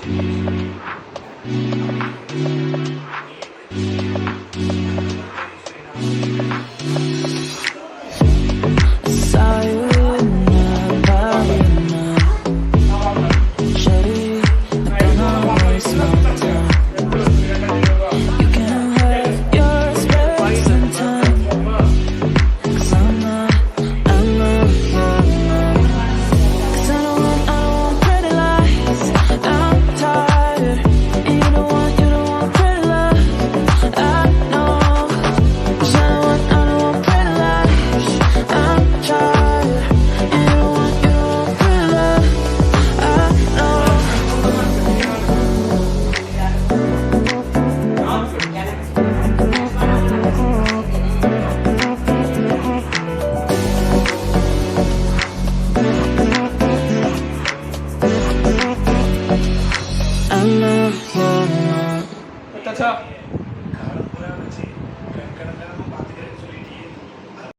Saw you in the body of mine. Shady, I don't know waste my time. You can have your space and time. 'Cause I'm not your man. 'Cause I don't want pretty lies. I'm tired. And you don't want pretty love. I know. 'Cause I don't want pretty lies. I'm tired. And you don't want pretty love. I know. I'm not your man. अच्छा